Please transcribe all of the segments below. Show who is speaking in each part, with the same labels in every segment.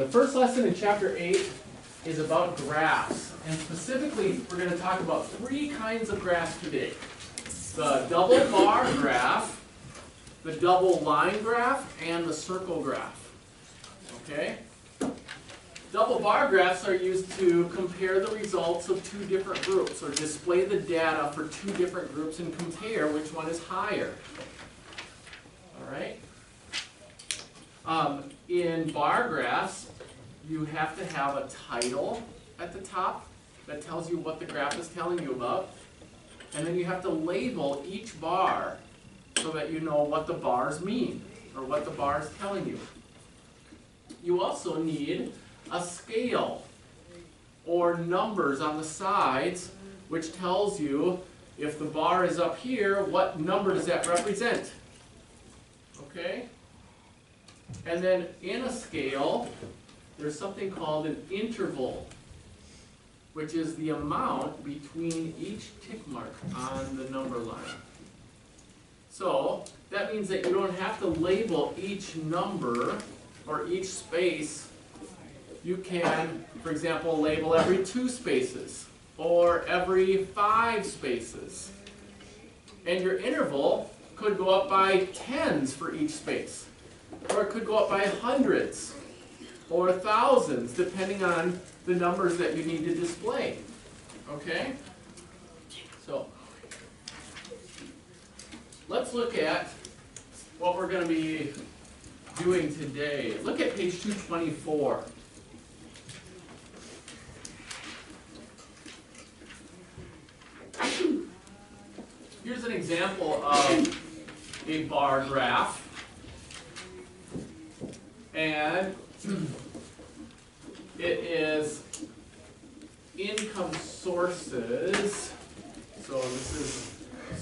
Speaker 1: The first lesson in chapter 8 is about graphs. And specifically, we're going to talk about three kinds of graphs today. The double bar graph, the double line graph, and the circle graph. Okay? Double bar graphs are used to compare the results of two different groups, or display the data for two different groups and compare which one is higher. Alright? In bar graphs, you have to have a title at the top that tells you what the graph is telling you about. And then you have to label each bar so that you know what the bars mean, or what the bar is telling you. You also need a scale, or numbers on the sides, which tells you if the bar is up here, what number does that represent? Okay? And then in a scale, there's something called an interval, which is the amount between each tick mark on the number line. So that means that you don't have to label each number or each space. You can, for example, label every 2 spaces or every 5 spaces. And your interval could go up by tens for each space, or it could go up by hundreds or thousands, depending on the numbers that you need to display. Okay? So, let's look at what we're going to be doing today. Look at page 224. Here's an example of a bar graph. And it is income sources. So this is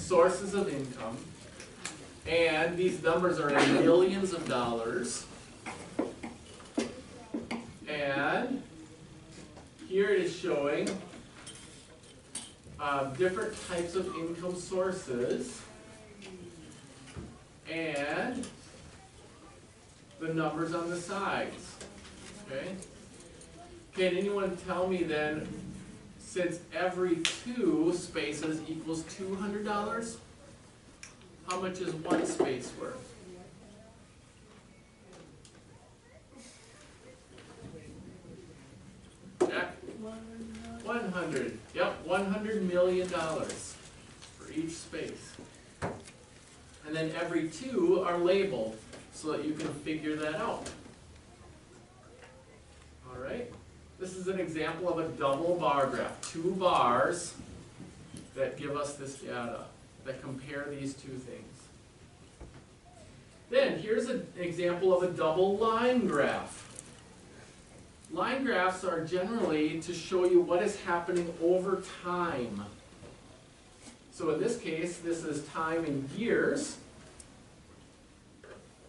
Speaker 1: sources of income. And these numbers are in millions of dollars. And here it is showing different types of income sources and the numbers on the sides. Okay? Can anyone tell me then, since every 2 spaces equals $200, how much is 1 space worth? Jack? 100. Yep, $100 million for each space. And then every 2 are labeled so that you can figure that out. Alright? This is an example of a double bar graph. 2 bars that give us this data, that compare these 2 things. Then, here's an example of a double line graph. Line graphs are generally to show you what is happening over time. So in this case, this is time in years.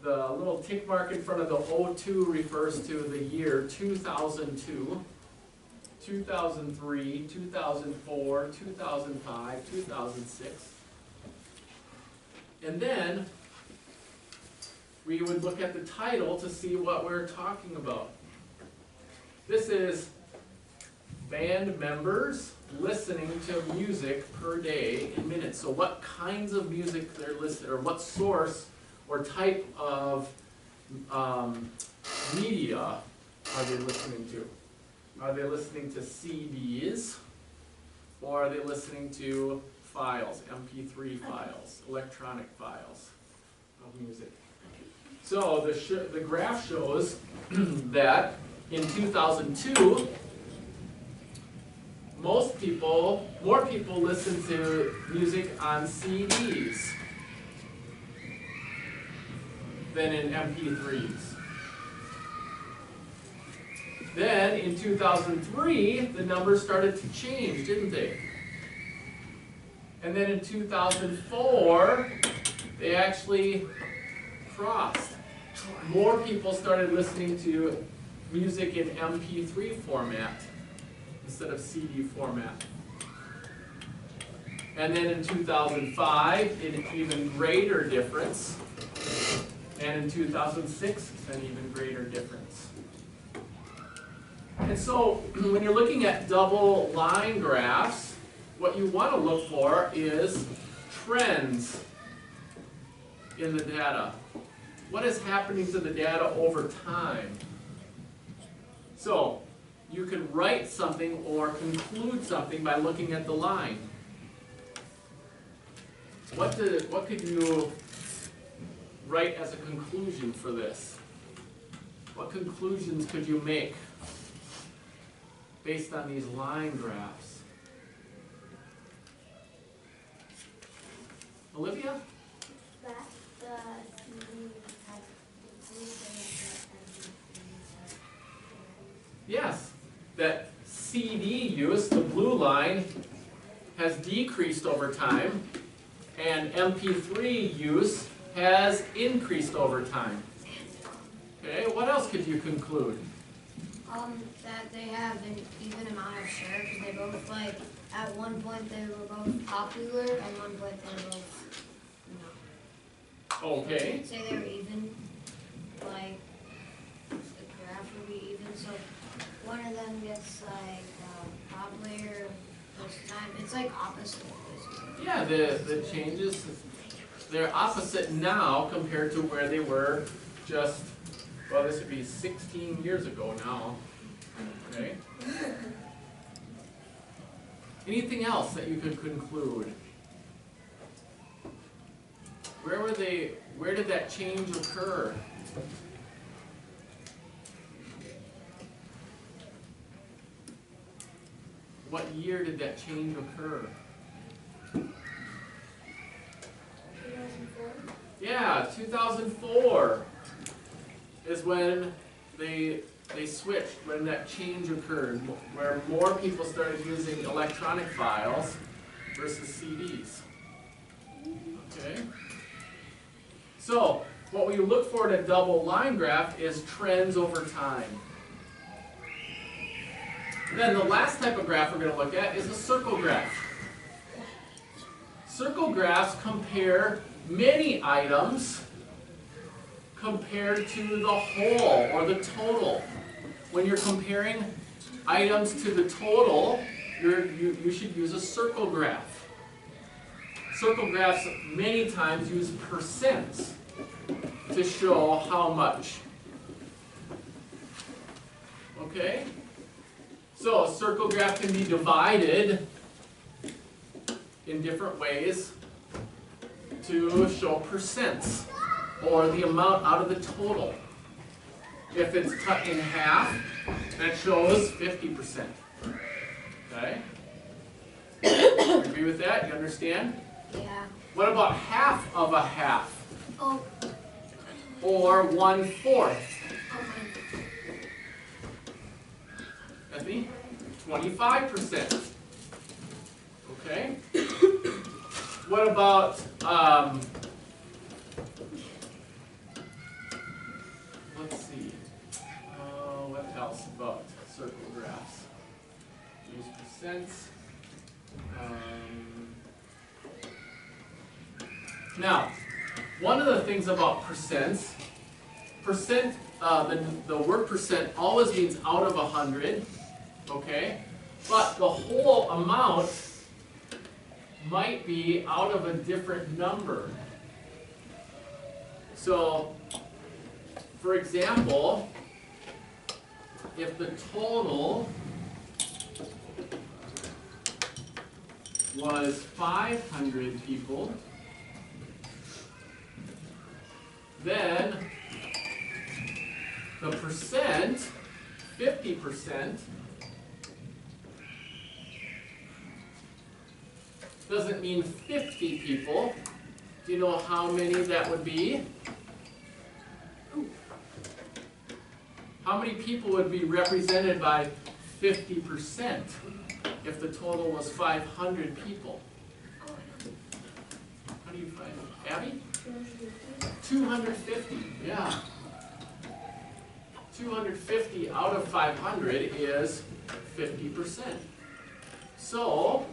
Speaker 1: The little tick mark in front of the 02 refers to the year 2002, 2003, 2004, 2005, 2006. And then we would look at the title to see what we're talking about. This is band members listening to music per day in minutes. So what kinds of music they're listening, or what source or type of media are they listening to? Are they listening to CDs, or are they listening to files, MP3 files, electronic files of music? So the graph shows that in 2002, more people listen to music on CDs than in MP3s. Then in 2003, the numbers started to change, didn't they? And then in 2004, they actually crossed. More people started listening to music in MP3 format instead of CD format. And then in 2005, an even greater difference. And in 2006, an even greater difference. And so when you're looking at double line graphs, what you want to look for is trends in the data. What is happening to the data over time? So you can write something or conclude something by looking at the line. What could you write as a conclusion for this? What conclusions could you make based on these line graphs? Olivia?
Speaker 2: That
Speaker 1: Yes, that CD use, the blue line, has decreased over time, and MP3 use has increased over time. Okay, what else could you conclude?
Speaker 2: that they have an even amount of share because they both like at one point they were both popular, at one point they were both
Speaker 1: Okay.
Speaker 2: Say they were even, like the graph would be even. So one of them gets like popular this time. It's like opposite. Basically.
Speaker 1: Yeah, the changes, they're opposite now compared to where they were just, well, this would be 16 years ago now. Okay. Anything else that you could conclude? Where did that change occur? What year did that change occur?
Speaker 2: 2004?
Speaker 1: Yeah, 2004 is when they switched, when that change occurred, where more people started using electronic files versus CDs. Okay? So, what we look for in a double line graph is trends over time. And then the last type of graph we're going to look at is a circle graph. Circle graphs compare many items compared to the whole or the total. When you're comparing items to the total, you should use a circle graph. Circle graphs many times use percents to show how much. Okay? So a circle graph can be divided in different ways to show percents or the amount out of the total. If it's cut in half, that shows 50%. Okay? You agree with that? You understand?
Speaker 2: Yeah.
Speaker 1: What about half of a half?
Speaker 2: Oh.
Speaker 1: Or 1/4?
Speaker 2: Okay.
Speaker 1: Bethany? 25%. Okay? What about, let's see, what else about circle graphs? Use percents. Now, one of the things about percents, the word percent always means out of 100, okay? But the whole amount might be out of a different number. So, for example, if the total was 500 people, then the percent, 50%, doesn't mean 50 people. Do you know how many that would be? How many people would be represented by 50% if the total was 500 people? How do you find it? Abby? 250, yeah. 250 out of 500 is 50%. So,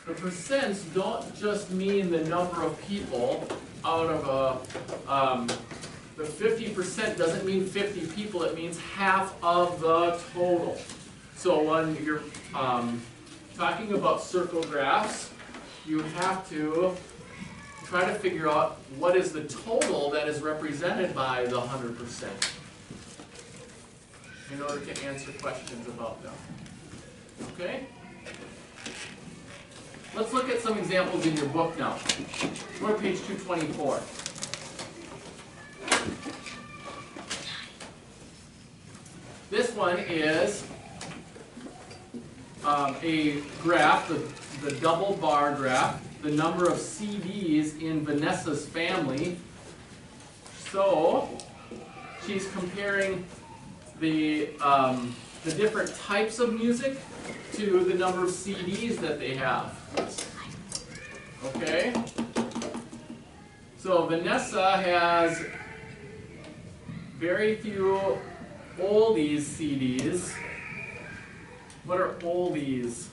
Speaker 1: the percents don't just mean the number of people out of The 50% doesn't mean 50 people, it means half of the total. So when you're talking about circle graphs, you have to try to figure out what is the total that is represented by the 100% in order to answer questions about them. Okay? Let's look at some examples in your book now. We're on page 224. This one is a graph, the double bar graph, the number of CDs in Vanessa's family. So she's comparing the different types of music to the number of CDs that they have. Okay? So Vanessa has very few oldies CDs. What are oldies?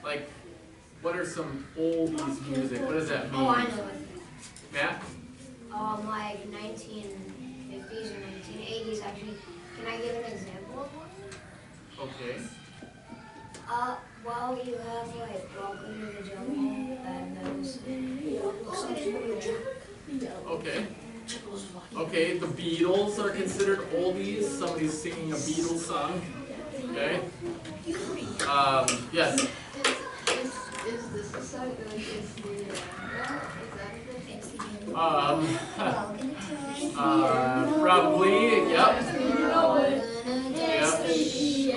Speaker 1: Like, what are some oldies music? What does that mean?
Speaker 2: Oh, I know it.
Speaker 1: Matt?
Speaker 2: Like 1950s or 1980s, actually. Can I give an example of one?
Speaker 1: Okay.
Speaker 2: Well, you have like Welcome to the Jungle, and those.
Speaker 1: Okay. Okay, the Beatles are considered oldies. Somebody's singing a Beatles song. Okay. Yes.
Speaker 3: Is this the song that is the
Speaker 1: probably, yep. Yep.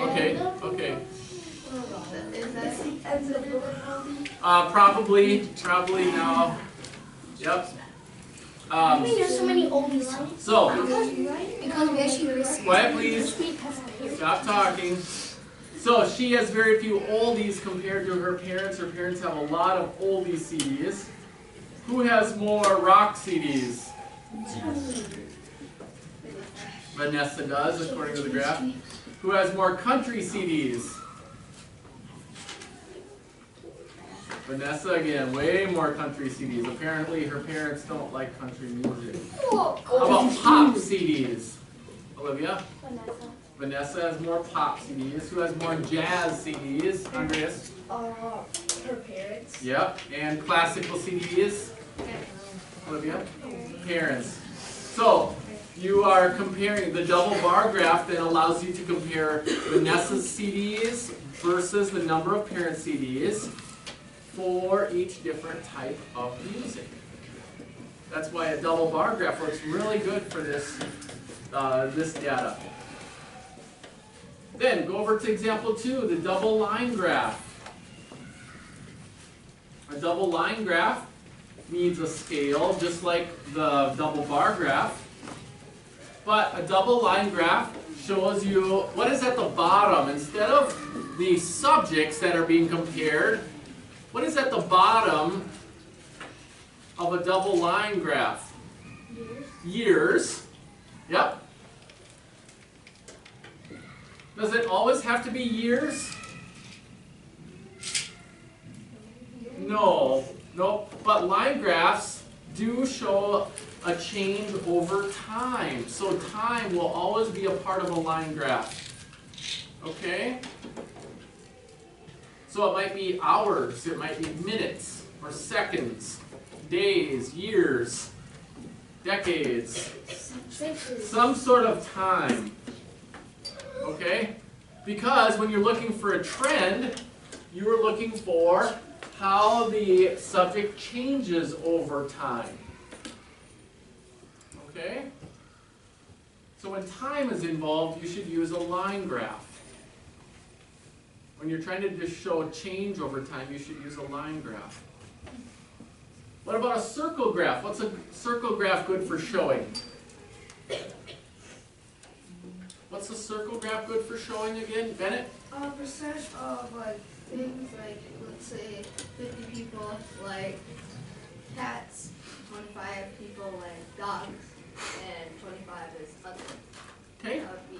Speaker 1: Okay, okay. Probably now. Yep.
Speaker 4: There's so many oldies songs.
Speaker 1: So,
Speaker 4: Because we actually
Speaker 1: quiet please. Stop talking. So she has very few oldies compared to her parents. Her parents have a lot of oldie CDs. Who has more rock CDs? Vanessa does, according to the graph. Who has more country CDs? Vanessa again, way more country CDs. Apparently her parents don't like country music. How about pop CDs? Olivia? Vanessa has more pop CDs. Who has more jazz CDs? Andreas?
Speaker 4: her parents.
Speaker 1: Yep. And classical CDs? Olivia? Parents. So, you are comparing the double bar graph that allows you to compare Vanessa's CDs versus the number of parent CDs for each different type of music. That's why a double bar graph works really good for this, this data. Then go over to example 2, the double line graph. A double line graph needs a scale just like the double bar graph. But a double line graph shows you what is at the bottom. Instead of the subjects that are being compared, what is at the bottom of a double line graph? Years. Yep. Does it always have to be years? No. Nope. But line graphs do show a change over time. So time will always be a part of a line graph. Okay? So it might be hours, it might be minutes, or seconds, days, years, decades, some sort of time. Okay? Because when you're looking for a trend, you are looking for how the subject changes over time. Okay? So when time is involved, you should use a line graph. When you're trying to just show a change over time, you should use a line graph. What about a circle graph? What's a circle graph good for showing? What's a circle graph good for showing again? Bennett?
Speaker 3: Percentage of like things like, let's say 50 people like cats, 25 people like dogs, and 25 is other.
Speaker 1: Okay.
Speaker 3: That would be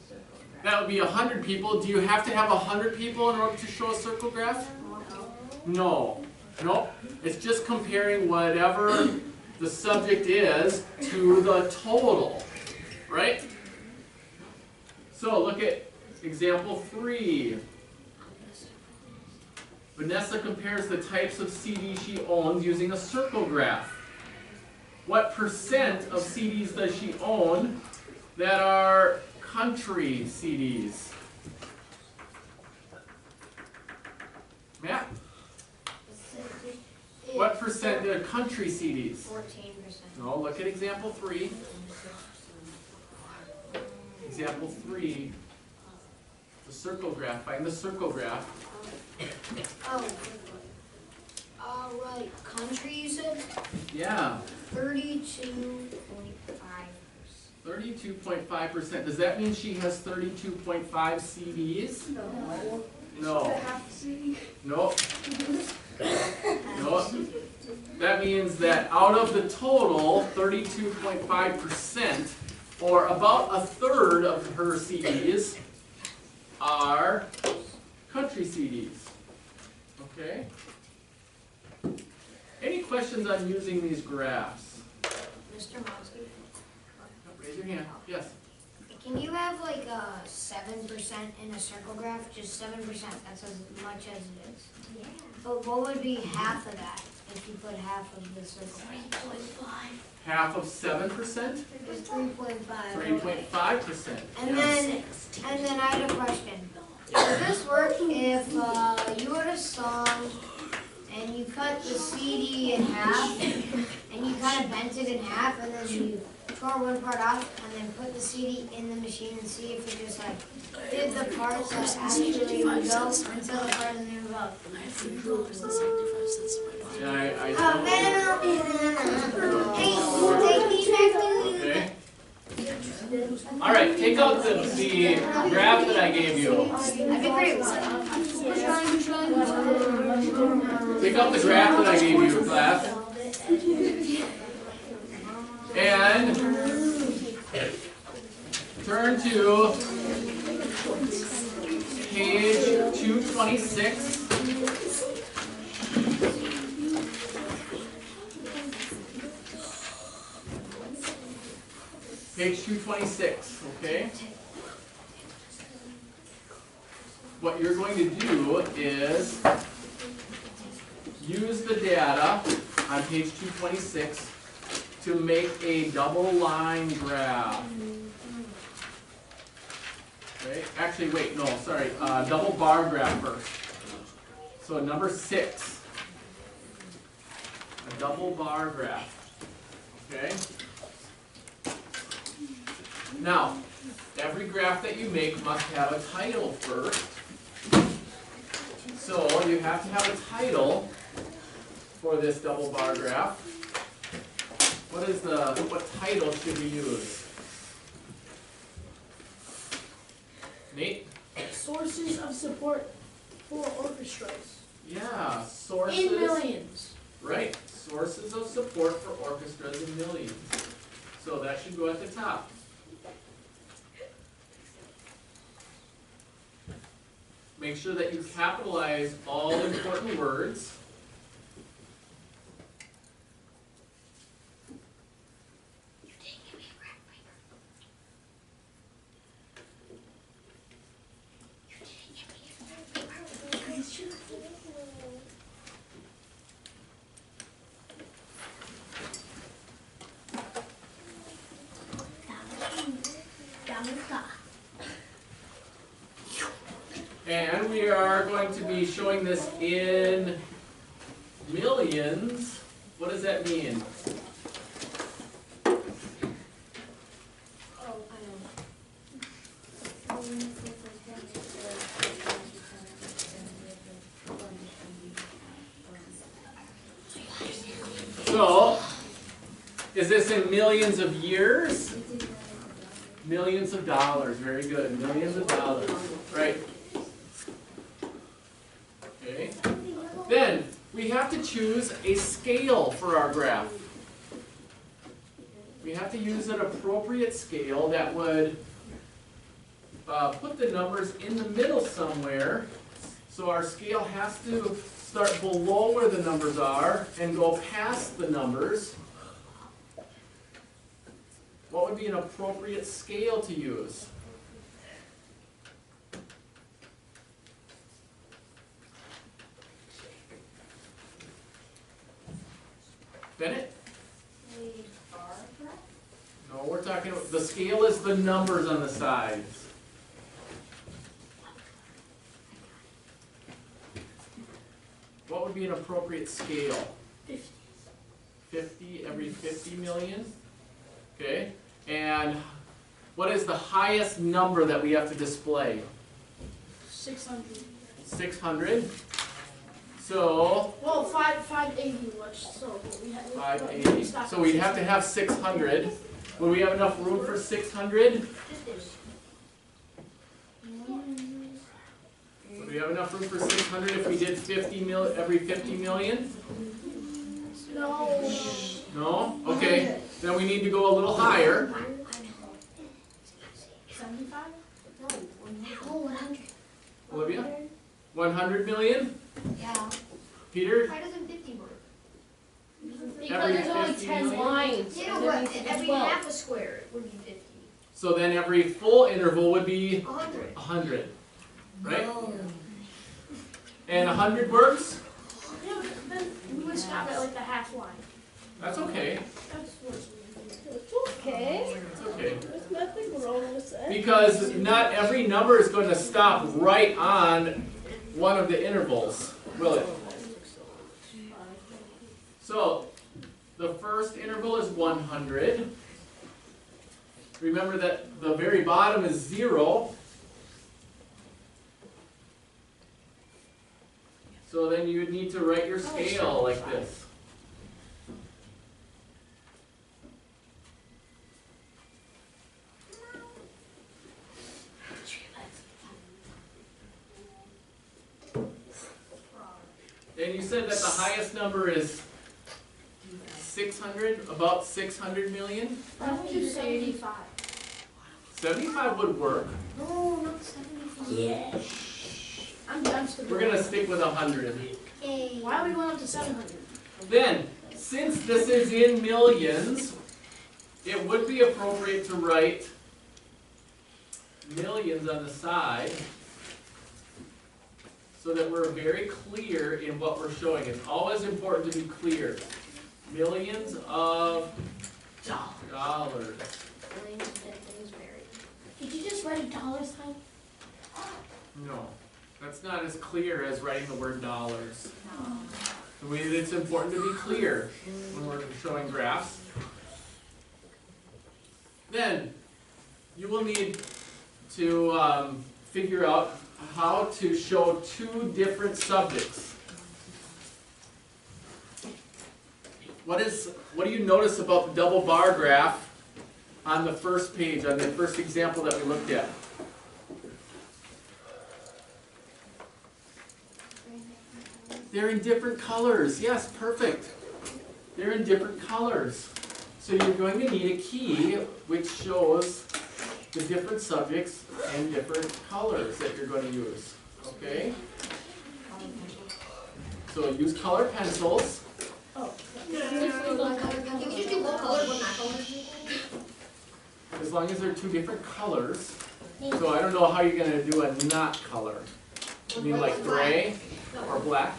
Speaker 3: circle graph.
Speaker 1: That would be 100 people. Do you have to have 100 people in order to show a circle graph? No. Nope. It's just comparing whatever the subject is to the total, right? So look at example 3. Vanessa compares the types of CDs she owns using a circle graph. What percent of CDs does she own that are country CDs? Matt? What percent are country CDs?
Speaker 2: 14%.
Speaker 1: No, look at example 3. Example 3. The circle graph. Find the circle graph.
Speaker 2: Right. Country, you said?
Speaker 1: Yeah.
Speaker 2: 32.5%.
Speaker 1: 32.5%. Does that mean she has 32.5 CDs? No. No. No. That means that out of the total, 32.5%, or about a third of her CDs, are country CDs. Okay? Any questions on using these graphs?
Speaker 2: Mr. Monsky,
Speaker 1: Raise your hand. Yes.
Speaker 2: can you have like 7% in a circle graph? Just 7%, that's as much as it is. Yeah. But what would be half of that if you put half of the circle graph?
Speaker 1: Half of 7%?
Speaker 2: It's 3.5.
Speaker 1: 3.5%.
Speaker 2: And then I had a question. Would this work if you wrote a song and you cut the CD in half and you kind of bent it in half and then you tore one part off and then put the CD in the machine and see if it just like did the parts that actually would go until the part in there would go.
Speaker 1: Yeah, I
Speaker 2: Hey, take me back to
Speaker 1: Okay. All right, take out the graph that I gave you.
Speaker 2: That'd be great.
Speaker 1: Take out the graph that I gave you, class. And turn to page 226. Page 226, okay? What you're going to do is use the data on page 226 to make a double line graph. Okay, actually wait, no, sorry, double bar graph first. So number 6, a double bar graph, okay? Now, every graph that you make must have a title first. So you have to have a title for this double bar graph. What title should we use? Nate?
Speaker 4: Sources of support for orchestras.
Speaker 1: Yeah, sources.
Speaker 4: In millions.
Speaker 1: Right, sources of support for orchestras in millions. So that should go at the top. Make sure that you capitalize all important words. And we are going to be showing this in millions. What does that mean? So, is this in millions of years? Millions of dollars, very good. Millions of dollars, right? Okay. Then, we have to choose a scale for our graph. We have to use an appropriate scale that would put the numbers in the middle somewhere. So our scale has to start below where the numbers are and go past the numbers. what would be an appropriate scale to use? Bennett?
Speaker 3: A bar graph?
Speaker 1: No, we're talking about, the scale is the numbers on the sides. What would be an appropriate scale?
Speaker 4: 50.
Speaker 1: 50 every 50 million? Okay, and what is the highest number that we have to display?
Speaker 4: 600.
Speaker 1: 600. So,
Speaker 4: Well, 580 was, so we had.
Speaker 1: 580. So we'd have to have 600. Would we have enough room for 600? Would we have enough room for 600 if we did 50 every 50 million?
Speaker 4: No.
Speaker 1: No? Okay, then we need to go a little higher.
Speaker 4: 75?
Speaker 2: Oh, 100.
Speaker 1: Olivia? 100 million?
Speaker 2: Yeah.
Speaker 1: Peter?
Speaker 3: Why doesn't 50 work?
Speaker 4: Because
Speaker 1: Every
Speaker 4: there's only
Speaker 1: 50
Speaker 4: 10
Speaker 1: million?
Speaker 4: lines.
Speaker 3: You know
Speaker 4: and
Speaker 3: what?
Speaker 4: then it's
Speaker 3: Every
Speaker 4: 12.
Speaker 3: half a square it would be 50.
Speaker 1: So then every full interval would be
Speaker 3: 100.
Speaker 1: 100, right?
Speaker 2: No.
Speaker 1: And 100 works?
Speaker 4: Yeah, but then we would stop at like the half line.
Speaker 1: That's okay.
Speaker 4: That's what's
Speaker 5: It's okay.
Speaker 1: It's okay.
Speaker 5: There's nothing wrong with that.
Speaker 1: Because not every number is going to stop right on one of the intervals, will it? So, the first interval is 100. Remember that the very bottom is 0. So then you would need to write your scale like this. And you said that the highest number is 600, about 600 million?
Speaker 4: Why would you say 85?
Speaker 1: 75 would work.
Speaker 2: No, not 75.
Speaker 5: Yeah.
Speaker 4: I'm done with
Speaker 1: We're gonna stick with 100.
Speaker 2: Hey.
Speaker 4: Why are we going up to 700?
Speaker 1: Then, since this is in millions, it would be appropriate to write millions on the side so that we're very clear in what we're showing. It's always important to be clear. Millions of dollars.
Speaker 4: Did you just write a dollar sign?
Speaker 1: No, that's not as clear as writing the word dollars. It's important to be clear when we're showing graphs. Then, you will need to figure out how to show two different subjects. What do you notice about the double bar graph on the first page, on the first example that we looked at? They're in different colors. Yes, perfect. They're in different colors. So you're going to need a key which shows the different subjects and different colors that you're going to use. Okay? So use color pencils.
Speaker 3: You can just do one color, one not color.
Speaker 1: As long as they're two different colors. So I don't know how you're going to do a not color. You mean like gray or black?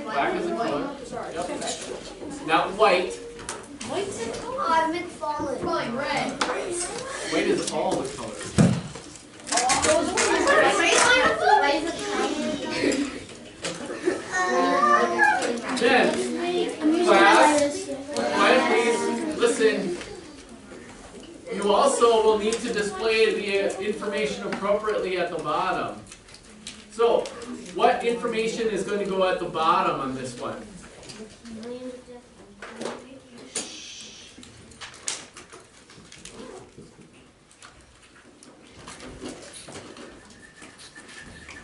Speaker 1: Black is a color. Yep. Not white.
Speaker 2: Oh, I meant fallen.
Speaker 3: Going red.
Speaker 1: White is all the colors. Then, class, quiet please, listen. You also will need to display the information appropriately at the bottom. So, what information is going to go at the bottom on this one?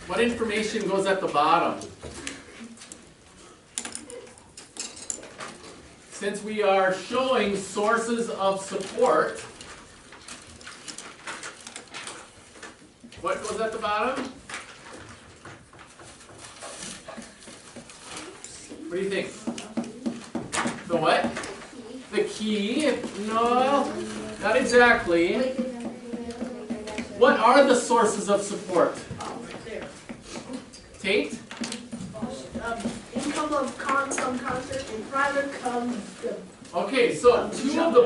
Speaker 1: What information goes at the bottom? Since we are showing sources of support, what goes at the bottom? What do you think? The what? The key? No. Not exactly. What are the sources of support?
Speaker 5: Right there.
Speaker 1: Tate?
Speaker 5: Income of some concert and private come the
Speaker 1: Okay, so two of the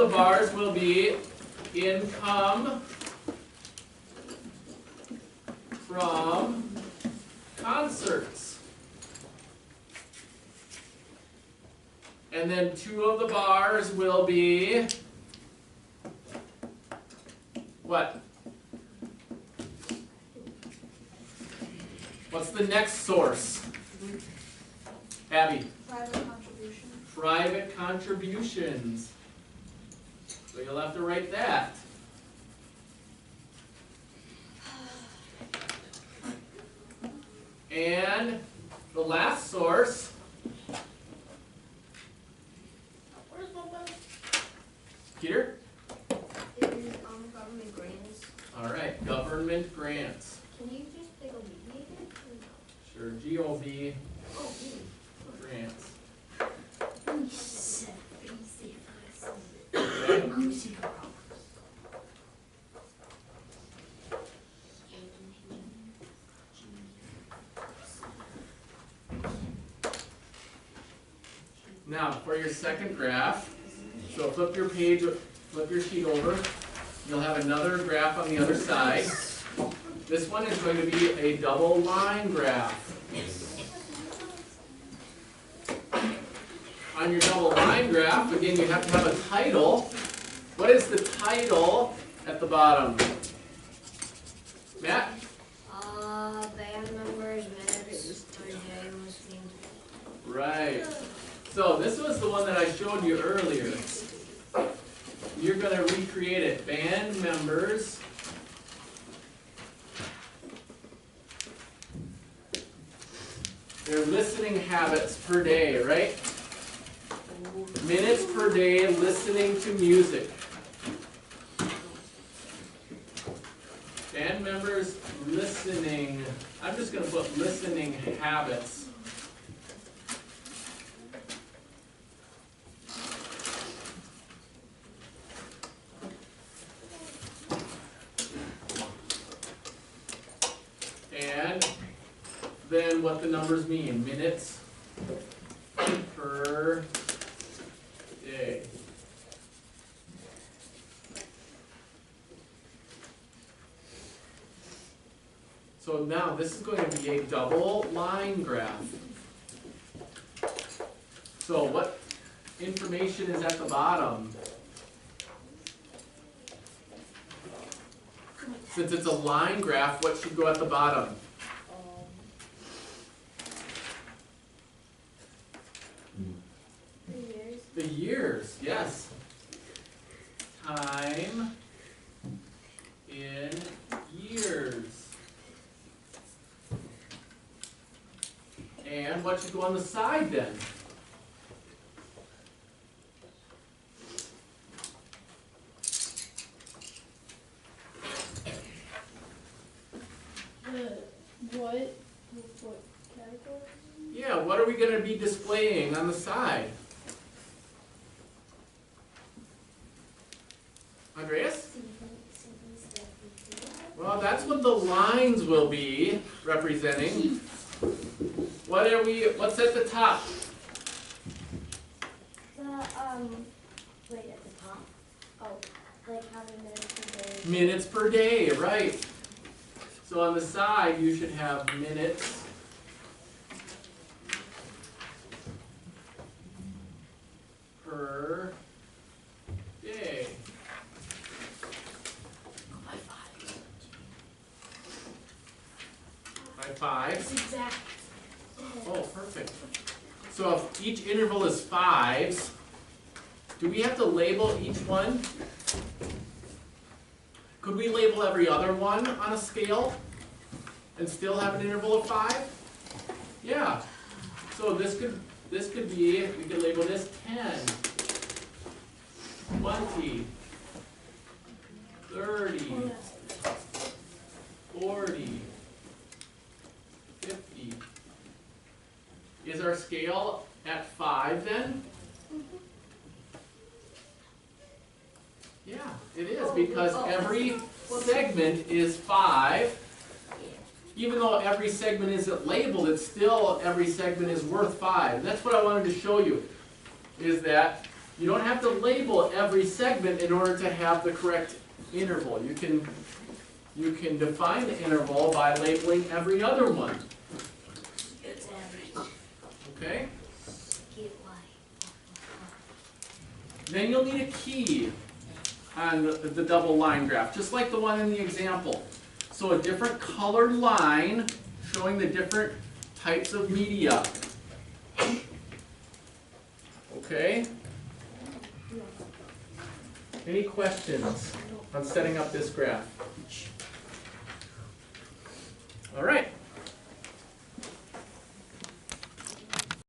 Speaker 1: bars will be income from concerts. And then two of the bars will be what? What's the next source? Abby?
Speaker 3: Private contribution.
Speaker 1: Private contributions. So you'll have to write that. And the last source,
Speaker 5: where's my bus?
Speaker 1: Peter?
Speaker 2: Is government grants.
Speaker 1: All right, government grants.
Speaker 2: Can you just take a mediator?
Speaker 1: Sure, GOV
Speaker 2: Oh,
Speaker 1: grants.
Speaker 2: really?
Speaker 1: Okay. Now, for your second graph, so flip your sheet over. You'll have another graph on the other side. This one is going to be a double line graph. On your double line graph, again, you have to have a title. What is the title at the bottom? Matt?
Speaker 2: Band members, minutes, per day, listening.
Speaker 1: Right. So this was the one that I showed you earlier. You're going to recreate it. Band members. Their listening habits per day, right? Minutes per day listening to music. Band members listening. I'm just going to put listening habits. And then what the numbers mean. Minutes per day. So now this is going to be a double line graph. So what information is at the bottom? Since it's a line graph, what should go at the bottom? The years, yes. Time in years. And what should go on the side then?
Speaker 5: What category?
Speaker 1: Yeah, what are we going to be displaying on the side? Andreas? Well, that's what the lines will be representing. What's at the top?
Speaker 4: Wait, at the top. Oh, like how many minutes per day?
Speaker 1: Minutes per day, right. So on the side, you should have minutes per day. By five.
Speaker 4: It's exact.
Speaker 1: Oh, perfect. So if each interval is fives, do we have to label each one? Could we label every other one on a scale and still have an interval of 5? Yeah. So this could be, we could label this 10, 20, 30, 40, 50. Is our scale at 5 then? is because every segment is 5. Even though every segment isn't labeled, it's still, every segment is worth 5. And that's what I wanted to show you, is that you don't have to label every segment in order to have the correct interval. You can define the interval by labeling every other one. Okay? Then you'll need a key on the double line graph, just like the one in the example. So a different colored line showing the different types of media. Okay? Any questions on setting up this graph? All right.